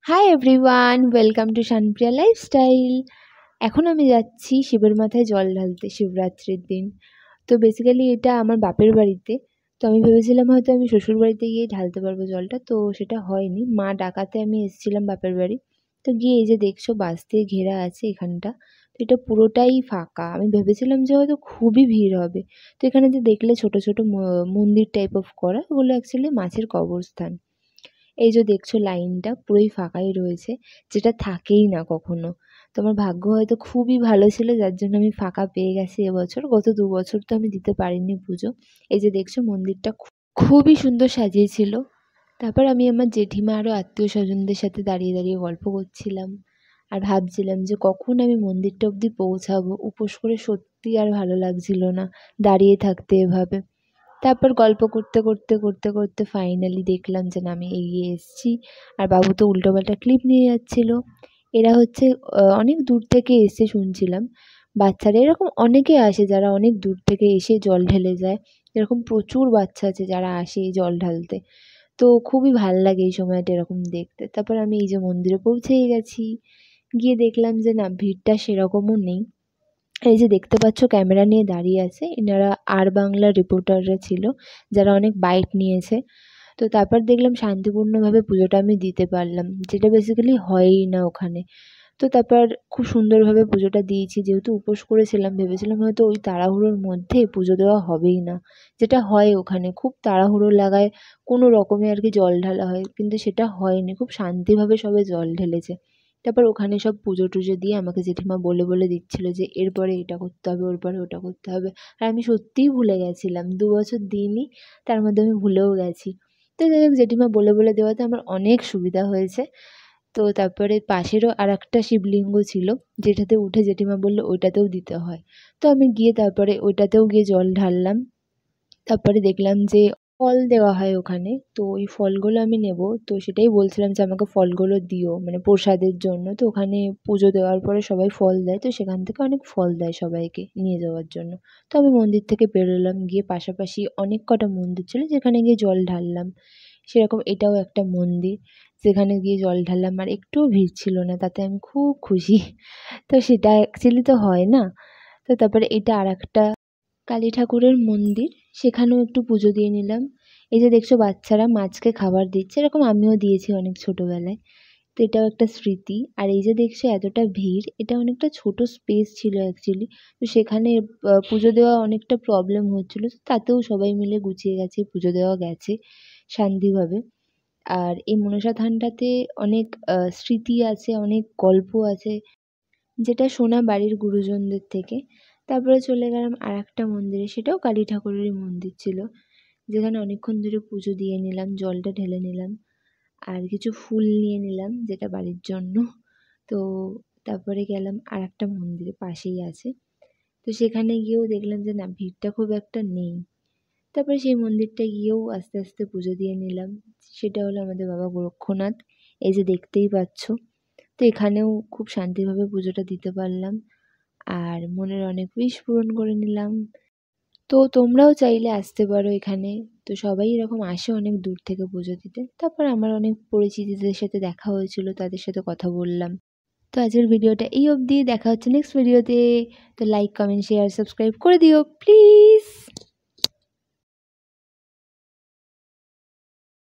High everyone, welcome to Shanpriya lifestyle. এখন আমি যাচ্ছি শিবের মাথায় জল ঢালতে শিবরাত্রির দিন। তো বেসিক্যালি এটা আমার বাপের বাড়িতে। তো আমি ভেবেছিলাম হয়তো আমি শ্বশুর বাড়িতে গিয়ে ঢালতে পারবো জলটা, তো সেটা হয়নি। মা ডাকাতে আমি এসেছিলাম বাপের বাড়ি। তো গিয়ে এই যে দেখছো বাঁশ দিয়ে ঘেরা আছে এখানটা, তো এটা পুরোটাই ফাঁকা। আমি ভেবেছিলাম যে হয়তো খুবই ভিড় হবে। তো এখানে যে দেখলে ছোট ছোট মন্দির টাইপ অফ করা, ওগুলো অ্যাকচুয়ালি মাছের কবরস্থান। এই যে দেখছো লাইনটা পুরোই ফাঁকাই রয়েছে, যেটা থাকেই না কখনো। তো আমার ভাগ্য হয়তো খুবই ভালো ছিল, যার জন্য আমি ফাঁকা পেয়ে গেছি এবছর। গত ২ বছর তো আমি দিতে পারিনি পুজো। এই যে দেখছো মন্দিরটা খুবই সুন্দর সাজিয়েছিল। তারপর আমি আমার জেঠিমা আরও আত্মীয় স্বজনদের সাথে দাঁড়িয়ে দাঁড়িয়ে গল্প করছিলাম, আর ভাবছিলাম যে কখন আমি মন্দিরটা অবধি পৌঁছাবো। উপোস করে সত্যি আর ভালো লাগছিল না দাঁড়িয়ে থাকতে এভাবে। তারপর গল্প করতে করতে করতে করতে ফাইনালি দেখলাম যে না, আমি এগিয়ে এসেছি। আর বাবু তো উল্টোপাল্টা ক্লিপ নিয়ে যাচ্ছিল। এরা হচ্ছে অনেক দূর থেকে এসে শুনছিলাম। বাচ্চারা এরকম অনেকে আসে যারা অনেক দূর থেকে এসে জল ঢেলে যায়। এরকম প্রচুর বাচ্চা আছে যারা আসে এই জল ঢালতে। তো খুবই ভাল লাগে এই সময়টা এরকম দেখতে। তারপর আমি এই যে মন্দিরে পৌঁছেই গেছি। গিয়ে দেখলাম যে না, ভিড়টা সেরকমও নেই। এই যে দেখতে পাচ্ছ ক্যামেরা নিয়ে দাঁড়িয়ে আছে, এনারা আর বাংলার রিপোর্টাররা ছিল যারা অনেক বাইট নিয়েছে। তো তারপর দেখলাম শান্তিপূর্ণভাবে পুজোটা আমি দিতে পারলাম, যেটা বেসিক্যালি হয়ই না ওখানে। তো তারপর খুব সুন্দরভাবে পুজোটা দিয়েছি। যেহেতু উপোস করেছিলাম, ভেবেছিলাম হয়তো ওই তাড়াহুড়োর মধ্যে পুজো দেওয়া হবেই না, যেটা হয় ওখানে খুব তাড়াহুড়ো লাগায় কোনো রকমে আর কি জল ঢালা হয়, কিন্তু সেটা হয়নি। খুব শান্তিভাবে সবাই জল ঢেলেছে। তারপর ওখানে সব পুজো টুজো দিয়ে আমাকে জেঠিমা বলে বলে দিচ্ছিল যে এরপরে এটা করতে হবে, ওরপরে ওটা করতে হবে। আর আমি সত্যিই ভুলে গেছিলাম, ২ বছর দিইনি, তার মধ্যে আমি ভুলেও গেছি। তো যাই হোক, জেঠিমা বলে বলে দেওয়াতে আমার অনেক সুবিধা হয়েছে। তো তারপরে পাশেরও আরেকটা শিবলিঙ্গ ছিল, যেটাতে উঠে জেঠিমা বলল ওইটাতেও দিতে হয়। তো আমি গিয়ে তারপরে ওইটাতেও গিয়ে জল ঢাললাম। তারপরে দেখলাম যে ফল দেওয়া হয় ওখানে, তো ওই ফলগুলো আমি নেব। তো সেটাই বলছিলাম যে আমাকে ফলগুলো দিও, মানে প্রসাদের জন্য। তো ওখানে পুজো দেওয়ার পরে সবাই ফল দেয়, তো সেখান থেকে অনেক ফল দেয় সবাইকে নিয়ে যাওয়ার জন্য। তো আমি মন্দির থেকে বেরোলাম, গিয়ে পাশাপাশি অনেক কটা মন্দির ছিল যেখানে গিয়ে জল ঢাললাম। সেরকম এটাও একটা মন্দির, যেখানে গিয়ে জল ঢাললাম, আর একটুও ভিড় ছিল না, তাতে আমি খুব খুশি। তো সেটা অ্যাকচুয়ালি তো হয় না। তো তারপরে এটা আরেকটা কালী ঠাকুরের মন্দির, সেখানেও একটু পুজো দিয়ে নিলাম। এই যে দেখছো বাচ্চারা মাছকে খাবার দিচ্ছে, এরকম আমিও দিয়েছি অনেক ছোটোবেলায়। তো এটাও একটা স্মৃতি। আর এই যে দেখছো এতটা ভিড়, এটা অনেকটা ছোট স্পেস ছিল অ্যাকচুয়ালি। তো সেখানে পুজো দেওয়া অনেকটা প্রবলেম হচ্ছিলো, তো তাতেও সবাই মিলে গুছিয়ে গেছে, পুজো দেওয়া গেছে শান্তিভাবে। আর এই মনসা থানটাতে অনেক স্মৃতি আছে, অনেক গল্প আছে, যেটা শোনা বাড়ির গুরুজনদের থেকে। তারপরে চলে গেলাম আরেকটা মন্দিরে, সেটাও কালী ঠাকুরেরই মন্দির ছিল, যেখানে অনেকক্ষণ ধরে পুজো দিয়ে নিলাম, জলটা ঢেলে নিলাম, আর কিছু ফুল নিয়ে নিলাম যেটা বাড়ির জন্য। তো তারপরে গেলাম আরেকটা মন্দিরে, পাশেই আছে। তো সেখানে গিয়েও দেখলাম যে না, ভিড়টা খুব একটা নেই। তারপরে সেই মন্দিরটায় গিয়েও আস্তে আস্তে পুজো দিয়ে নিলাম। সেটা হলো আমাদের বাবা গোরক্ষনাথ, এই যে দেখতেই পাচ্ছ। তো এখানেও খুব শান্তিভাবে পুজোটা দিতে পারলাম, আর মনের অনেক উইশ পূরণ করে নিলাম। তো তোমরাও চাইলে আসতে পারো এখানে। তো সবাই এরকম আসে অনেক দূর থেকে পুজো দিতে। তারপর আমার অনেক পরিচিতদের সাথে দেখা হয়েছিল, তাদের সাথে কথা বললাম। তো আজকের ভিডিওটা এই অবধি, দেখা হচ্ছে নেক্সট ভিডিওতে। তো লাইক, কমেন্ট, শেয়ার, সাবস্ক্রাইব করে দিও প্লিজ।